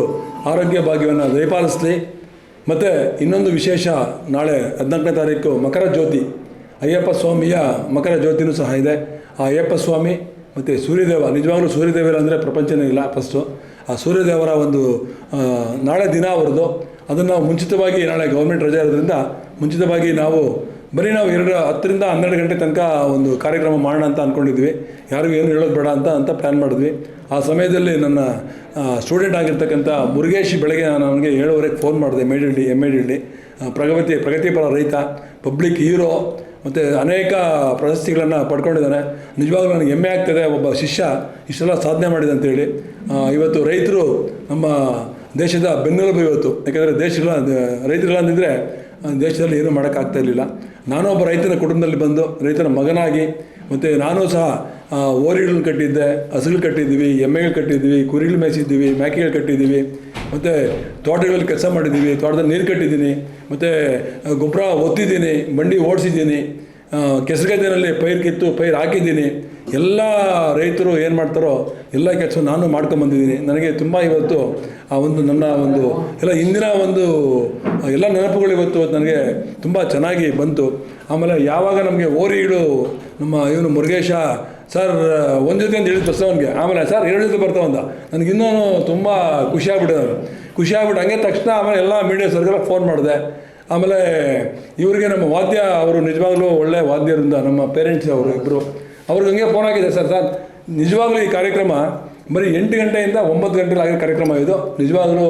ಆರೋಗ್ಯ ಭಾಗ್ಯವನ್ನು ದಯಪಾಲಿಸಲಿ. ಮತ್ತು ಇನ್ನೊಂದು ವಿಶೇಷ, ನಾಳೆ 14ನೇ ತಾರೀಕು ಮಕರ ಜ್ಯೋತಿ, ಅಯ್ಯಪ್ಪ ಸ್ವಾಮಿಯ ಮಕರ ಜ್ಯೋತಿನೂ ಸಹ ಇದೆ. ಆ ಅಯ್ಯಪ್ಪ ಸ್ವಾಮಿ ಮತ್ತು ಸೂರ್ಯದೇವ, ನಿಜವಾಗ್ಲೂ ಸೂರ್ಯದೇವರ ಅಂದರೆ ಪ್ರಪಂಚನೇ ಇಲ್ಲ. ಫಸ್ಟು ಆ ಸೂರ್ಯದೇವರ ಒಂದು ನಾಳೆ ದಿನ ಅವರದು, ಅದನ್ನು ನಾವು ಮುಂಚಿತವಾಗಿ, ನಾಳೆ ಗೌರ್ಮೆಂಟ್ ರಜೆ ಇರೋದ್ರಿಂದ ಮುಂಚಿತವಾಗಿ ನಾವು 10 ರಿಂದ 12 ಗಂಟೆ ತನಕ ಒಂದು ಕಾರ್ಯಕ್ರಮ ಮಾಡೋಣ ಅಂತ ಅಂದ್ಕೊಂಡಿದ್ವಿ. ಯಾರಿಗೂ ಏನು ಹೇಳೋದು ಬೇಡ ಅಂತ ಪ್ಲ್ಯಾನ್ ಮಾಡಿದ್ವಿ. ಆ ಸಮಯದಲ್ಲಿ ನನ್ನ ಸ್ಟೂಡೆಂಟ್ ಆಗಿರ್ತಕ್ಕಂಥ ಮುರುಗೇಶ್ ಬೆಳಗ್ಗೆ ನನಗೆ 7:30ಕ್ಕೆ ಫೋನ್ ಮಾಡಿದೆ. MADD ಪ್ರಗತಿಪರ ರೈತ, ಪಬ್ಲಿಕ್ ಹೀರೋ, ಮತ್ತು ಅನೇಕ ಪ್ರಶಸ್ತಿಗಳನ್ನು ಪಡ್ಕೊಂಡಿದ್ದಾನೆ. ನಿಜವಾಗ್ಲೂ ನನಗೆ ಹೆಮ್ಮೆ ಆಗ್ತದೆ, ಒಬ್ಬ ಶಿಷ್ಯ ಇಷ್ಟೆಲ್ಲ ಸಾಧನೆ ಮಾಡಿದೆ ಅಂತೇಳಿ. ಇವತ್ತು ರೈತರು ನಮ್ಮ ದೇಶದ ಬೆನ್ನೆಲುಬು ಇವತ್ತು. ಯಾಕೆಂದರೆ ರೈತರಿಲ್ಲ ಅಂದಿದ್ದರೆ ದೇಶದಲ್ಲಿ ಏನೂ ಮಾಡೋಕ್ಕಾಗ್ತಾ ಇರಲಿಲ್ಲ. ನಾನು ಒಬ್ಬ ರೈತನ ಕುಟುಂಬದಲ್ಲಿ ಬಂದು ರೈತನ ಮಗನಾಗಿ, ಮತ್ತು ನಾನು ಸಹ ಓರಿಗಳು ಕಟ್ಟಿದ್ದೆ, ಹಸುಗಳು ಕಟ್ಟಿದ್ದೀವಿ, ಎಮ್ಮೆಗಳು ಕಟ್ಟಿದ್ದೀವಿ, ಕುರಿಗಳು ಮೇಯಿಸಿದ್ದೀವಿ, ಮೇಕೆಗಳು ಕಟ್ಟಿದ್ದೀವಿ, ಮತ್ತು ತೋಟಗಳಲ್ಲಿ ಕೆಲಸ ಮಾಡಿದ್ದೀವಿ, ತೋಟದಲ್ಲಿ ನೀರು ಕಟ್ಟಿದ್ದೀನಿ, ಮತ್ತು ಗೊಬ್ಬರ ಒತ್ತಿದ್ದೀನಿ, ಬಂಡಿ ಓಡಿಸಿದ್ದೀನಿ. ಕೆಸರುಗದ್ದೆನಲ್ಲಿ ಪೈರು ಕಿತ್ತು ಪೈರು ಹಾಕಿದ್ದೀನಿ. ಎಲ್ಲ ರೈತರು ಏನು ಮಾಡ್ತಾರೋ ಎಲ್ಲ ಕೆಲಸ ನಾನು ಮಾಡ್ಕೊಂಬಂದಿದ್ದೀನಿ. ನನಗೆ ತುಂಬ ಇವತ್ತು ಆ ಒಂದು ನನ್ನ ಒಂದು ಎಲ್ಲ ಹಿಂದಿನ ಒಂದು ಎಲ್ಲ ನೆನಪುಗಳು ಇವತ್ತು ನನಗೆ ತುಂಬ ಚೆನ್ನಾಗಿ ಬಂತು. ಆಮೇಲೆ ಯಾವಾಗ ನಮಗೆ ಓರಿಗಳು ನಮ್ಮ ಇವನು ಮುರುಗೇಶ ಸರ್ ಒಂದು ಜೊತೆ ಅಂತ ಹೇಳಿದ್ದು ಬಸವನಿಗೆ, ಆಮೇಲೆ ಸರ್ 2 ಜೊತೆ ಬರ್ತಾವಂತ, ನನಗೆ ಇನ್ನೂ ತುಂಬ ಖುಷಿಯಾಗ್ಬಿಟ್ಟು ಹಂಗೆ ತಕ್ಷಣ ಆಮೇಲೆ ಎಲ್ಲ ಮೀಡಿಯಾ ಸರ್ಗೆಲ್ಲ ಫೋನ್ ಮಾಡಿದೆ. ಆಮೇಲೆ ಇವರಿಗೆ ನಮ್ಮ ವಾದ್ಯ ಅವರು ನಿಜವಾಗ್ಲೂ ಒಳ್ಳೆ ವಾದ್ಯರಿಂದ ನಮ್ಮ ಪೇರೆಂಟ್ಸ್ ಅವರು ಇಬ್ಬರು ಅವ್ರಿಗೆ ಹಂಗೆ ಫೋನ್ ಆಗಿದೆ, ಸರ್ ನಿಜವಾಗ್ಲೂ ಈ ಕಾರ್ಯಕ್ರಮ ಬರೀ 8 ಗಂಟೆಯಿಂದ 9 ಗಂಟೆಲಿ ಆಗಿರೋ ಕಾರ್ಯಕ್ರಮ ಇದು. ನಿಜವಾಗ್ಲೂ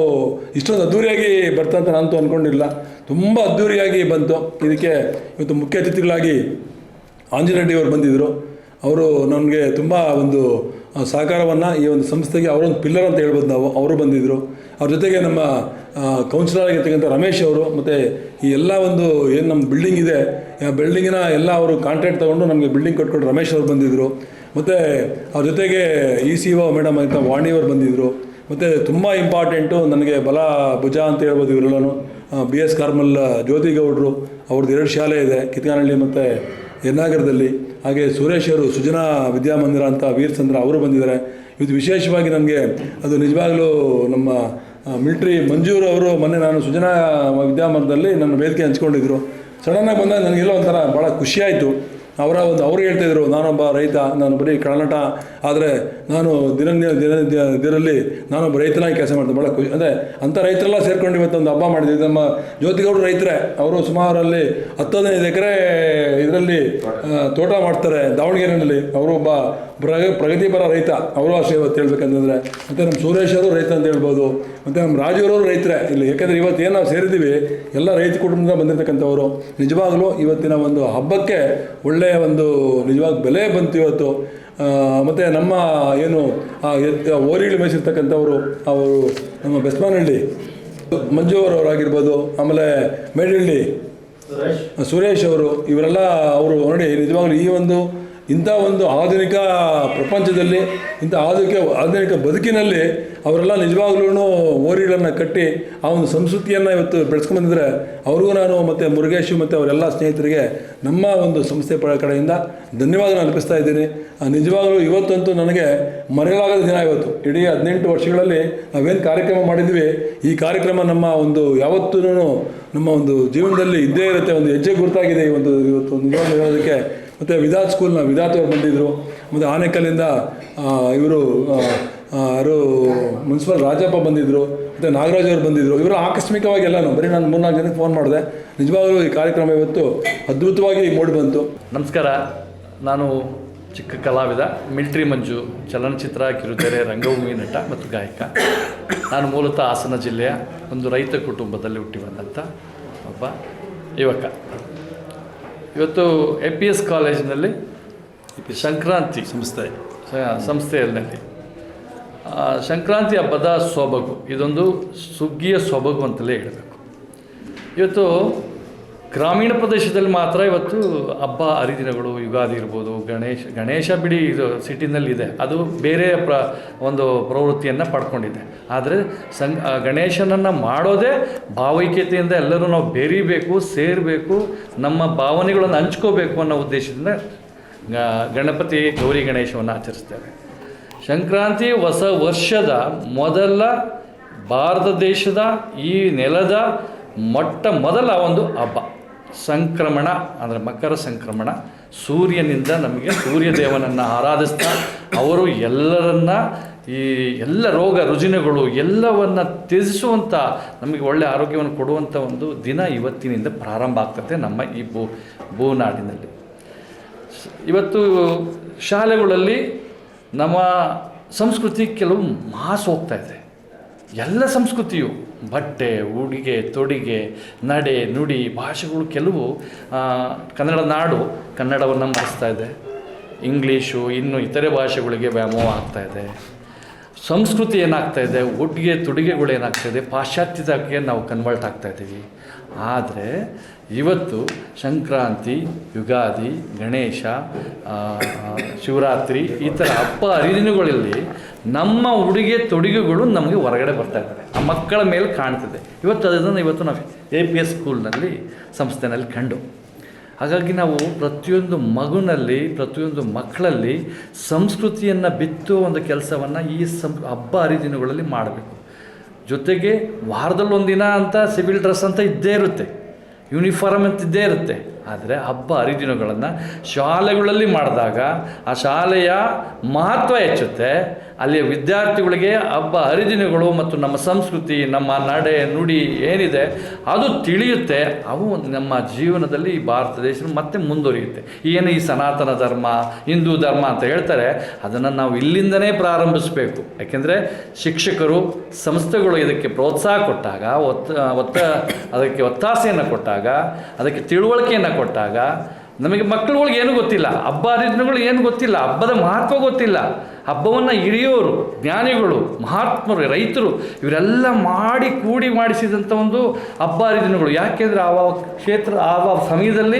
ಇಷ್ಟೊಂದು ಅದ್ದೂರಿಯಾಗಿ ಬರ್ತಂತ ನಾನಂತೂ ಅಂದ್ಕೊಂಡಿಲ್ಲ. ತುಂಬ ಅದ್ದೂರಿಯಾಗಿ ಬಂತು. ಇದಕ್ಕೆ ಇವತ್ತು ಮುಖ್ಯ ಅತಿಥಿಗಳಾಗಿ ಆಂಜನೇಯ ಅವರು ಬಂದಿದ್ದರು. ಅವರು ನನಗೆ ತುಂಬ ಒಂದು ಸಹಕಾರವನ್ನು ಈ ಒಂದು ಸಂಸ್ಥೆಗೆ ಅವರೊಂದು ಪಿಲ್ಲರ್ ಅಂತ ಹೇಳ್ಬೋದು ನಾವು. ಅವರು ಬಂದಿದ್ದರು. ಅವ್ರ ಜೊತೆಗೆ ನಮ್ಮ ಕೌನ್ಸಿಲರ್ ಆಗಿರ್ತಕ್ಕಂಥ ರಮೇಶ್ ಅವರು, ಮತ್ತು ಈ ಎಲ್ಲ ಒಂದು ಏನು ನಮ್ಮ ಬಿಲ್ಡಿಂಗ್ ಇದೆ ಆ ಬಿಲ್ಡಿಂಗಿನ ಎಲ್ಲ ಅವರು ಕಾಂಟ್ರಾಕ್ಟ್ ತೊಗೊಂಡು ನಮಗೆ ಬಿಲ್ಡಿಂಗ್ ಕೊಟ್ಕೊಂಡು ರಮೇಶ್ ಅವರು ಬಂದಿದ್ದರು. ಮತ್ತು ಅವ್ರ ಜೊತೆಗೆ ECO ಮೇಡಮ್ ಅಂತ ವಾಣಿಯವರು ಬಂದಿದ್ದರು. ಮತ್ತು ತುಂಬ ಇಂಪಾರ್ಟೆಂಟು ನನಗೆ ಬಲ ಭುಜ ಅಂತ ಹೇಳ್ಬೋದು ಇವರೆಲ್ಲನೂ. BS ಕಾರ್ಮಲ್ ಜ್ಯೋತಿಗೌಡರು ಅವ್ರದ್ದು 2 ಶಾಲೆ ಇದೆ, ಕಿತ್ಗಾನಹಳ್ಳಿ ಮತ್ತು ಯನ್ನಾಗರದಲ್ಲಿ. ಹಾಗೆ ಸುರೇಶ್ ಅವರು ಸುಜನಾ ವಿದ್ಯಾಮಂದಿರ ಅಂತ ವೀರಚಂದ್ರ ಅವರು ಬಂದಿದ್ದಾರೆ. ಇದು ವಿಶೇಷವಾಗಿ ನನಗೆ ಅದು ನಿಜವಾಗ್ಲೂ ನಮ್ಮ ಮಿಲ್ಟ್ರಿ ಮಂಜೂರು ಅವರು ಮೊನ್ನೆ ನಾನು ಸುಜನಾ ವಿದ್ಯಾಮಂದಿರದಲ್ಲಿ ನನ್ನ ವೇದಿಕೆ ಹಂಚ್ಕೊಂಡಿದ್ರು. ಸಡನ್ನಾಗಿ ಬಂದಾಗ ನನಗೆಲ್ಲ ಒಂಥರ ಭಾಳ ಖುಷಿಯಾಯಿತು. ಅವರು ಹೇಳ್ತಾಯಿದ್ರು, ನಾನೊಬ್ಬ ರೈತ, ನಾನು ಬರೀ ಕಳನಟ, ಆದರೆ ನಾನು ದಿನದಲ್ಲಿ ನಾನೊಬ್ಬ ರೈತನಾಗಿ ಕೆಲಸ ಮಾಡ್ತೀನಿ. ಭಾಳ ಖುಷಿ ಅಂದರೆ ಅಂಥ ರೈತರೆಲ್ಲ ಸೇರ್ಕೊಂಡು ಇವತ್ತೊಂದು ಹಬ್ಬ ಮಾಡಿದ್ವಿ. ನಮ್ಮ ಜ್ಯೋತಿಗೌಡರು ರೈತರೇ, ಅವರು ಸುಮಾರಲ್ಲಿ 10-15 ಎಕರೆ ಇದರಲ್ಲಿ ತೋಟ ಮಾಡ್ತಾರೆ ದಾವಣಗೆರೆಯಲ್ಲಿ. ಅವರು ಒಬ್ಬ ಪ್ರಗತಿಪರ ರೈತ, ಅವರು ಅಷ್ಟೇ ಇವತ್ತು ಹೇಳ್ಬೇಕಂತಂದರೆ. ಮತ್ತು ನಮ್ಮ ಸುರೇಶ್ ಅವರು ರೈತ ಅಂತ ಹೇಳ್ಬೋದು. ಮತ್ತು ನಮ್ಮ ರಾಜೂರವರು ರೈತರೇ ಇಲ್ಲಿ. ಯಾಕೆಂದರೆ ಇವತ್ತು ಏನು ನಾವು ಸೇರಿದ್ದೀವಿ ಎಲ್ಲ ರೈತ ಕುಟುಂಬದಿಂದ ಬಂದಿರತಕ್ಕಂಥವರು. ನಿಜವಾಗಲೂ ಇವತ್ತಿನ ಒಂದು ಹಬ್ಬಕ್ಕೆ ಒಳ್ಳೆಯ ಒಂದು ನಿಜವಾಗ ಬೆಲೆ ಬಂತು ಇವತ್ತು. ಮತ್ತು ನಮ್ಮ ಏನು ಓರಿಗಳು ಮೇಯಿಸಿರ್ತಕ್ಕಂಥವರು ಅವರು ನಮ್ಮ ಬೆಸ್ಮಾನಹಳ್ಳಿ ಮಂಜು ಅವರಾಗಿರ್ಬೋದು, ಆಮೇಲೆ ಮೇಡಹಳ್ಳಿ ಸುರೇಶ್ ಅವರು, ಇವರೆಲ್ಲ ಅವರು ನೋಡಿ ನಿಜವಾಗ್ಲೂ ಈ ಒಂದು ಇಂಥ ಒಂದು ಆಧುನಿಕ ಪ್ರಪಂಚದಲ್ಲಿ, ಇಂಥ ಆಧುನಿಕ ಬದುಕಿನಲ್ಲಿ ಅವರೆಲ್ಲ ನಿಜವಾಗ್ಲೂ ಓರಿಗಳನ್ನು ಕಟ್ಟಿ ಆ ಒಂದು ಸಂಸ್ಕೃತಿಯನ್ನು ಇವತ್ತು ಬೆಳೆಸ್ಕೊಂಡ್ಬಂದಿದ್ರೆ ಅವ್ರಿಗೂ ನಾನು ಮತ್ತು ಮುರುಗೇಶು ಮತ್ತು ಅವರೆಲ್ಲ ಸ್ನೇಹಿತರಿಗೆ ನಮ್ಮ ಒಂದು ಸಂಸ್ಥೆ ಕಡೆಯಿಂದ ಧನ್ಯವಾದ ಅರ್ಪಿಸ್ತಾ ಇದ್ದೀನಿ. ನಿಜವಾಗ್ಲೂ ಇವತ್ತಂತೂ ನನಗೆ ಮರೆಯಲಾಗದ ದಿನ ಇವತ್ತು. ಇಡೀ 18 ವರ್ಷಗಳಲ್ಲಿ ನಾವೇನು ಕಾರ್ಯಕ್ರಮ ಮಾಡಿದ್ವಿ, ಈ ಕಾರ್ಯಕ್ರಮ ನಮ್ಮ ಒಂದು ಯಾವತ್ತೂ ನಮ್ಮ ಒಂದು ಜೀವನದಲ್ಲಿ ಇದ್ದೇ ಇರುತ್ತೆ, ಒಂದು ಹೆಜ್ಜೆ ಗುರುತಾಗಿದೆ ಇವತ್ತು ನಿಜವಾಗ್ಲೂ ಹೇಳೋದಕ್ಕೆ. ಮತ್ತು ವಿಧಾತ್ ಸ್ಕೂಲ್ನ ವಿಧಾತ್ ಅವರು ಬಂದಿದ್ದರು. ಮತ್ತು ಆನೇಕಲ್ಲಿಂದ ಇವರು ಯಾರು ಮುನ್ಸಿಪಲ್ ರಾಜಪ್ಪ ಬಂದಿದ್ದರು. ಮತ್ತು ನಾಗರಾಜ್ ಅವರು ಬಂದಿದ್ದರು. ಇವರು ಆಕಸ್ಮಿಕವಾಗಿ ಎಲ್ಲನೂ ಬರೀ ನಾನು 3-4 ಜನಕ್ಕೆ ಫೋನ್ ಮಾಡಿದೆ. ನಿಜವಾಗಲೂ ಈ ಕಾರ್ಯಕ್ರಮ ಇವತ್ತು ಅದ್ಭುತವಾಗಿ ಮೂಡಿ ಬಂತು. ನಮಸ್ಕಾರ, ನಾನು ಚಿಕ್ಕ ಕಲಾವಿದ ಮಿಲ್ಟ್ರಿ ಮಂಜು, ಚಲನಚಿತ್ರ, ಕಿರುತೆರೆ, ರಂಗಭೂಮಿ ನಟ ಮತ್ತು ಗಾಯಕ. ನಾನು ಮೂಲತಃ ಹಾಸನ ಜಿಲ್ಲೆಯ ಒಂದು ರೈತ ಕುಟುಂಬದಲ್ಲಿ ಹುಟ್ಟಿ ಬಂದಂಥ ಒಬ್ಬ ಯುವಕ. ಇವತ್ತು APS ಕಾಲೇಜಿನಲ್ಲಿ ಸಂಕ್ರಾಂತಿ ಸಂಸ್ಥೆಯಲ್ಲಿ ಸಂಕ್ರಾಂತಿ ಹಬ್ಬದ ಸೊಬಗು, ಇದೊಂದು ಸುಗ್ಗಿಯ ಸೊಬಗು ಅಂತಲೇ ಹೇಳಬೇಕು. ಇವತ್ತು ಗ್ರಾಮೀಣ ಪ್ರದೇಶದಲ್ಲಿ ಮಾತ್ರ ಇವತ್ತು ಹಬ್ಬ ಹರಿದಿನಗಳು, ಯುಗಾದಿ ಇರ್ಬೋದು, ಗಣೇಶ ಬಿಡಿ ಇದು ಸಿಟಿನಲ್ಲಿದೆ, ಅದು ಬೇರೆ ಒಂದು ಪ್ರವೃತ್ತಿಯನ್ನು ಪಡ್ಕೊಂಡಿದೆ. ಆದರೆ ಗಣೇಶನನ್ನು ಮಾಡೋದೇ ಭಾವೈಕ್ಯತೆಯಿಂದ ಎಲ್ಲರೂ ನಾವು ಬೆರೀಬೇಕು, ಸೇರಬೇಕು, ನಮ್ಮ ಭಾವನೆಗಳನ್ನು ಹಂಚ್ಕೋಬೇಕು ಅನ್ನೋ ಉದ್ದೇಶದಿಂದ ಗಣಪತಿ ಗೌರಿ ಗಣೇಶವನ್ನು ಆಚರಿಸ್ತೇವೆ. ಸಂಕ್ರಾಂತಿ ಹೊಸ ವರ್ಷದ ಮೊದಲ ಭಾರತ ದೇಶದ ಈ ನೆಲದ ಮೊದಲ ಒಂದು ಹಬ್ಬ. ಸಂಕ್ರಮಣ ಅಂದರೆ ಮಕರ ಸಂಕ್ರಮಣ, ಸೂರ್ಯನಿಂದ ನಮಗೆ ಸೂರ್ಯದೇವನನ್ನು ಆರಾಧಿಸ್ತಾ ಅವರು ಎಲ್ಲರನ್ನ ಈ ಎಲ್ಲ ರೋಗ ರುಜಿನಗಳು ಎಲ್ಲವನ್ನು ತ್ಯಜಿಸುವಂಥ, ನಮಗೆ ಒಳ್ಳೆಯ ಆರೋಗ್ಯವನ್ನು ಕೊಡುವಂಥ ಒಂದು ದಿನ ಇವತ್ತಿನಿಂದ ಪ್ರಾರಂಭ ಆಗ್ತದೆ ನಮ್ಮ ಈ ಭೂನಾಡಿನಲ್ಲಿ. ಇವತ್ತು ಶಾಲೆಗಳಲ್ಲಿ ನಮ್ಮ ಸಂಸ್ಕೃತಿ ಕೆಲವು ಮಾಸು ಹೋಗ್ತಾ ಇದೆ. ಎಲ್ಲ ಸಂಸ್ಕೃತಿಯು ಬಟ್ಟೆ, ಉಡುಗೆ ತೊಡುಗೆ, ನಡೆ ನುಡಿ, ಭಾಷೆಗಳು ಕೆಲವು ಕನ್ನಡ ನಾಡು ಕನ್ನಡವನ್ನು ಮರೆಸ್ತಾ ಇದೆ. ಇಂಗ್ಲೀಷು ಇನ್ನು ಇತರೆ ಭಾಷೆಗಳಿಗೆ ವ್ಯಾಮೋಹ ಆಗ್ತಾಯಿದೆ. ಸಂಸ್ಕೃತಿ ಏನಾಗ್ತಾಯಿದೆ, ಉಡುಗೆ ತೊಡುಗೆಗಳು ಏನಾಗ್ತಾಯಿದೆ, ಪಾಶ್ಚಾತ್ಯಕ್ಕೆ ನಾವು ಕನ್ವರ್ಟ್ ಆಗ್ತಾಯಿದ್ದೀವಿ. ಆದರೆ ಇವತ್ತು ಸಂಕ್ರಾಂತಿ, ಯುಗಾದಿ, ಗಣೇಶ, ಶಿವರಾತ್ರಿ ಈ ಥರ ಹಬ್ಬ ಹರಿದಿನಗಳಲ್ಲಿ ನಮ್ಮ ಉಡುಗೆ ತೊಡುಗೆಗಳು ನಮಗೆ ಹೊರಗಡೆ ಬರ್ತಾ ಇದ್ದಾರೆ, ಆ ಮಕ್ಕಳ ಮೇಲೆ ಕಾಣ್ತಿದೆ. ಇವತ್ತು ಅದನ್ನು ನಾವು APS ಸ್ಕೂಲ್ನಲ್ಲಿ ಸಂಸ್ಥೆನಲ್ಲಿ ಕಂಡು ಹಾಗಾಗಿ ನಾವು ಪ್ರತಿಯೊಂದು ಮಗುನಲ್ಲಿ, ಪ್ರತಿಯೊಂದು ಮಕ್ಕಳಲ್ಲಿ ಸಂಸ್ಕೃತಿಯನ್ನು ಬಿತ್ತುವ ಒಂದು ಕೆಲಸವನ್ನು ಈ ಹಬ್ಬ ಹರಿದಿನಗಳಲ್ಲಿ ಮಾಡಬೇಕು. ಜೊತೆಗೆ ವಾರದಲ್ಲಿ ಒಂದಿನ ಅಂತ ಸಿವಿಲ್ ಡ್ರೆಸ್ ಅಂತ ಇದ್ದೇ ಇರುತ್ತೆ, ಯೂನಿಫಾರ್ಮ್ ಅಂತ ಇದ್ದೇ ಇರುತ್ತೆ. ಆದರೆ ಹಬ್ಬ ಹರಿದಿನಗಳನ್ನು ಶಾಲೆಗಳಲ್ಲಿ ಮಾಡಿದಾಗ ಆ ಶಾಲೆಯ ಮಹತ್ವ ಹೆಚ್ಚುತ್ತೆ. ಅಲ್ಲಿಯ ವಿದ್ಯಾರ್ಥಿಗಳಿಗೆ ಹಬ್ಬ ಹರಿದಿನಗಳು ಮತ್ತು ನಮ್ಮ ಸಂಸ್ಕೃತಿ, ನಮ್ಮ ನಡೆ ನುಡಿ ಏನಿದೆ ಅದು ತಿಳಿಯುತ್ತೆ. ಅವು ನಮ್ಮ ಜೀವನದಲ್ಲಿ ಈ ಭಾರತ ದೇಶ ಮತ್ತೆ ಮುಂದುವರಿಯುತ್ತೆ. ಏನು ಈ ಸನಾತನ ಧರ್ಮ, ಹಿಂದೂ ಧರ್ಮ ಅಂತ ಹೇಳ್ತಾರೆ, ಅದನ್ನು ನಾವು ಇಲ್ಲಿಂದನೇ ಪ್ರಾರಂಭಿಸಬೇಕು. ಯಾಕೆಂದರೆ ಶಿಕ್ಷಕರು, ಸಂಸ್ಥೆಗಳು ಇದಕ್ಕೆ ಪ್ರೋತ್ಸಾಹ ಕೊಟ್ಟಾಗ, ಅದಕ್ಕೆ ಒತ್ತಾಸೆಯನ್ನು ಕೊಟ್ಟಾಗ, ಅದಕ್ಕೆ ತಿಳುವಳಿಕೆಯನ್ನು ಕೊಟ್ಟಾಗ, ನಮಗೆ ಮಕ್ಕಳುಗಳಿಗೆ ಏನೂ ಗೊತ್ತಿಲ್ಲ, ಹಬ್ಬ ಹರಿದಿನಗಳು ಏನು ಗೊತ್ತಿಲ್ಲ, ಹಬ್ಬದ ಮಹತ್ವ ಗೊತ್ತಿಲ್ಲ. ಹಬ್ಬವನ್ನು ಹಿರಿಯೋರು, ಜ್ಞಾನಿಗಳು, ಮಹಾತ್ಮರು, ರೈತರು ಇವರೆಲ್ಲ ಕೂಡಿ ಮಾಡಿಸಿದಂಥ ಒಂದು ಹಬ್ಬ ಹರಿದಿನಗಳು. ಯಾಕೆಂದರೆ ಆ ಸಮಯದಲ್ಲಿ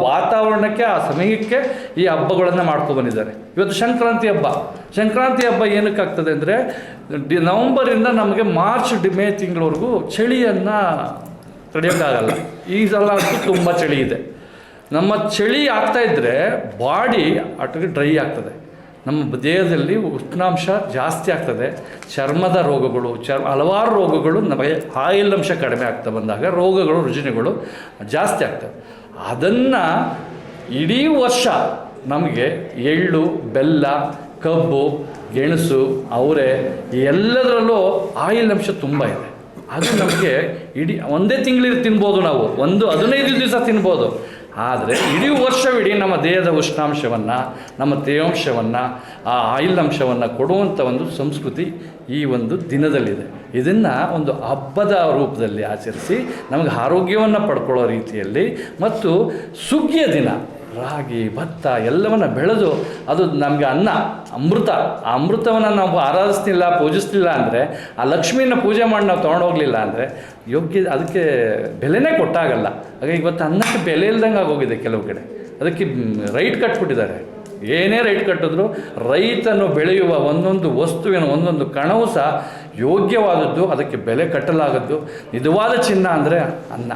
ವಾತಾವರಣಕ್ಕೆ, ಆ ಸಮಯಕ್ಕೆ ಈ ಹಬ್ಬಗಳನ್ನು ಮಾಡ್ಕೊಬಂದಿದ್ದಾರೆ. ಇವತ್ತು ಸಂಕ್ರಾಂತಿ ಹಬ್ಬ ಏನಕ್ಕಾಗ್ತದೆ ಅಂದರೆ ನವಂಬರಿಂದ ನಮಗೆ ಮಾರ್ಚ್ ಮೇ ತಿಂಗಳವರೆಗೂ ಚಳಿಯನ್ನು ತಡೆಯೋಕ್ಕಾಗಲ್ಲ. ಈ ಸಲ ಅಂತೂ ತುಂಬ ಚಳಿ ಇದೆ. ನಮ್ಮ ಚಳಿ ಆಗ್ತಾಯಿದ್ರೆ ಬಾಡಿ ಆಟೋಗೆ ಡ್ರೈ ಆಗ್ತದೆ, ನಮ್ಮ ದೇಹದಲ್ಲಿ ಉಷ್ಣಾಂಶ ಜಾಸ್ತಿ ಆಗ್ತದೆ, ಚರ್ಮದ ರೋಗಗಳು, ಹಲವಾರು ರೋಗಗಳು, ನಮಗೆ ಆಯಿಲ್ ಅಂಶ ಕಡಿಮೆ ಆಗ್ತಾ ಬಂದಾಗ ರೋಗಗಳು, ರುಜಿನಗಳು ಜಾಸ್ತಿ ಆಗ್ತವೆ. ಅದನ್ನು ಇಡೀ ವರ್ಷ ನಮಗೆ ಎಳ್ಳು, ಬೆಲ್ಲ, ಕಬ್ಬು, ಗೆಣಸು, ಅವರೆ ಎಲ್ಲದರಲ್ಲೂ ಆಯಿಲ್ ಅಂಶ ತುಂಬ ಇದೆ. ಅದು ನಮಗೆ ಒಂದೇ ತಿಂಗಳಿಗೆ ತಿನ್ಬೋದು, ನಾವು 15 ದಿವಸ ತಿನ್ಬೋದು. ಆದರೆ ಇಡೀ ವರ್ಷವಿಡೀ ನಮ್ಮ ದೇಹದ ಉಷ್ಣಾಂಶವನ್ನು, ನಮ್ಮ ತೇವಾಂಶವನ್ನು, ಆ ಆಯಿಲ್ ಅಂಶವನ್ನು ಕೊಡುವಂಥ ಒಂದು ಸಂಸ್ಕೃತಿ ಈ ಒಂದು ದಿನದಲ್ಲಿದೆ. ಇದನ್ನು ಒಂದು ಹಬ್ಬದ ರೂಪದಲ್ಲಿ ಆಚರಿಸಿ ನಮಗೆ ಆರೋಗ್ಯವನ್ನು ಪಡ್ಕೊಳ್ಳೋ ರೀತಿಯಲ್ಲಿ, ಮತ್ತು ಸುಗ್ಗಿಯ ದಿನ ರಾಗಿ, ಭತ್ತ ಎಲ್ಲವನ್ನು ಬೆಳೆದು ಅದು ನಮಗೆ ಅಮೃತ, ಆ ಅಮೃತವನ್ನು ನಾವು ಆರಾಧಿಸ್ತಿಲ್ಲ, ಪೂಜಿಸ್ತಿಲ್ಲ ಅಂದರೆ, ಆ ಲಕ್ಷ್ಮಿಯನ್ನು ಪೂಜೆ ಮಾಡಿ ನಾವು ತೊಗೊಂಡೋಗಲಿಲ್ಲ ಅಂದರೆ ಅದಕ್ಕೆ ಬೆಲೆನೇ ಕೊಟ್ಟಾಗಲ್ಲ. ಹಾಗಾಗಿ ಇವತ್ತು ಅನ್ನಕ್ಕೆ ಬೆಲೆ ಇಲ್ದಂಗೆ ಆಗೋಗಿದೆ ಕೆಲವು ಕಡೆ. ಅದಕ್ಕೆ ರೈಟ್ ಕಟ್ಬಿಟ್ಟಿದ್ದಾರೆ. ಏನೇ ರೈಟ್ ಕಟ್ಟಿದ್ರು ರೈತನು ಬೆಳೆಯುವ ಒಂದೊಂದು ವಸ್ತುವಿನ ಒಂದೊಂದು ಕಣವು ಸಹ ಯೋಗ್ಯವಾದದ್ದು, ಅದಕ್ಕೆ ಬೆಲೆ ಕಟ್ಟಲಾಗದ್ದು. ನಿಜವಾದ ಚಿನ್ನ ಅಂದರೆ ಅನ್ನ.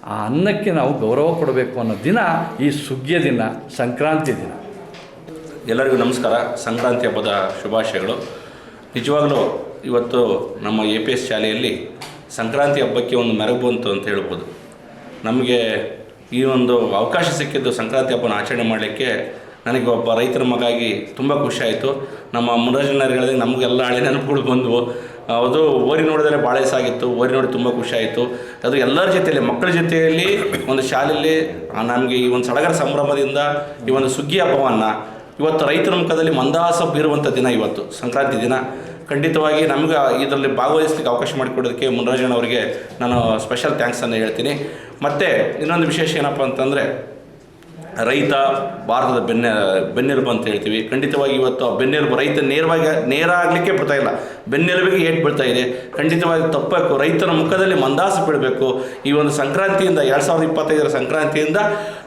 ಆ ಅನ್ನಕ್ಕೆ ನಾವು ಗೌರವ ಕೊಡಬೇಕು ಅನ್ನೋ ದಿನ ಈ ಸುಗ್ಗಿಯ ದಿನ, ಸಂಕ್ರಾಂತಿ ದಿನ. ಎಲ್ಲರಿಗೂ ನಮಸ್ಕಾರ. ಸಂಕ್ರಾಂತಿ ಹಬ್ಬದ ಶುಭಾಶಯಗಳು. ನಿಜವಾಗಲೂ ಇವತ್ತು ನಮ್ಮ APS ಶಾಲೆಯಲ್ಲಿ ಸಂಕ್ರಾಂತಿ ಹಬ್ಬಕ್ಕೆ ಒಂದು ಮೆರುಗು ಬಂತು ಅಂತ ಹೇಳ್ಬೋದು. ನಮಗೆ ಈ ಒಂದು ಅವಕಾಶ ಸಿಕ್ಕಿದ್ದು ಸಂಕ್ರಾಂತಿ ಹಬ್ಬನ ಆಚರಣೆ ಮಾಡಲಿಕ್ಕೆ ನನಗೆ ಒಬ್ಬ ರೈತರ ಮಗಾಗಿ ತುಂಬ ಖುಷಿಯಾಯಿತು. ನಮ್ಮ ಮುರಾಜನರು ಹೇಳಿದಾಗ ನಮಗೆಲ್ಲ ಹಳೆ ನೆನಪುಗಳು ಬಂದವು. ಅದು ಓರಿ ನೋಡಿದರೆ ಭಾಳ ಸಾಗಿತ್ತು, ಓರಿ ನೋಡಿ ತುಂಬ ಖುಷಿಯಾಯಿತು. ಅದು ಎಲ್ಲರ ಜೊತೆಯಲ್ಲಿ, ಮಕ್ಕಳ ಜೊತೆಯಲ್ಲಿ ಒಂದು ಶಾಲೆಯಲ್ಲಿ ನಮಗೆ ಈ ಒಂದು ಸಡಗರ ಸಂಭ್ರಮದಿಂದ ಈ ಒಂದು ಸುಗ್ಗಿ ಹಬ್ಬವನ್ನು ಇವತ್ತು ರೈತರ ಮುಖದಲ್ಲಿ ಮಂದಹಾಸ ಬೀರುವಂಥ ದಿನ ಇವತ್ತು ಸಂಕ್ರಾಂತಿ ದಿನ. ಖಂಡಿತವಾಗಿ ನಮಗೆ ಇದರಲ್ಲಿ ಭಾಗವಹಿಸಲಿಕ್ಕೆ ಅವಕಾಶ ಮಾಡಿಕೊಡೋದಕ್ಕೆ ಮುನ್ರಾಜಣ್ಣ ಅವರಿಗೆ ನಾನು ಸ್ಪೆಷಲ್ ಥ್ಯಾಂಕ್ಸನ್ನು ಹೇಳ್ತೀನಿ. ಮತ್ತು ಇನ್ನೊಂದು ವಿಶೇಷ ಏನಪ್ಪ ಅಂತಂದರೆ, ರೈತ ಭಾರತದ ಬೆನ್ನೆಲುಬು ಅಂತ ಹೇಳ್ತೀವಿ. ಖಂಡಿತವಾಗಿ ಇವತ್ತು ಆ ಬೆನ್ನೆಲುಬು ರೈತ ನೇರ ಆಗಲಿಕ್ಕೆ ಬಿಡ್ತಾ ಇಲ್ಲ, ಬೆನ್ನೆಲುಬಿಗೆ ಏಟ್ ಬೀಳ್ತಾ ಇದೆ. ಖಂಡಿತವಾಗಿ ತಪ್ಪಬೇಕು, ರೈತನ ಮುಖದಲ್ಲಿ ಮಂದಹಾಸ ಬೀಳಬೇಕು. ಈ ಒಂದು ಸಂಕ್ರಾಂತಿಯಿಂದ 2025 ಸಂಕ್ರಾಂತಿಯಿಂದ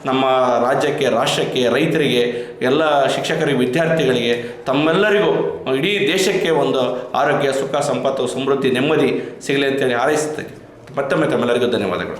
ನಮ್ಮ ರಾಜ್ಯಕ್ಕೆ, ರಾಷ್ಟ್ರಕ್ಕೆ, ರೈತರಿಗೆ, ಎಲ್ಲ ಶಿಕ್ಷಕರಿಗೆ, ವಿದ್ಯಾರ್ಥಿಗಳಿಗೆ, ತಮ್ಮೆಲ್ಲರಿಗೂ, ಇಡೀ ದೇಶಕ್ಕೆ ಒಂದು ಆರೋಗ್ಯ, ಸುಖ, ಸಂಪತ್ತು, ಸಮೃದ್ಧಿ, ನೆಮ್ಮದಿ ಸಿಗಲಿ ಅಂತೇಳಿ ಹಾರೈಸ್ತೇನೆ. ಮತ್ತೊಮ್ಮೆ ತಮ್ಮೆಲ್ಲರಿಗೂ ಧನ್ಯವಾದಗಳು.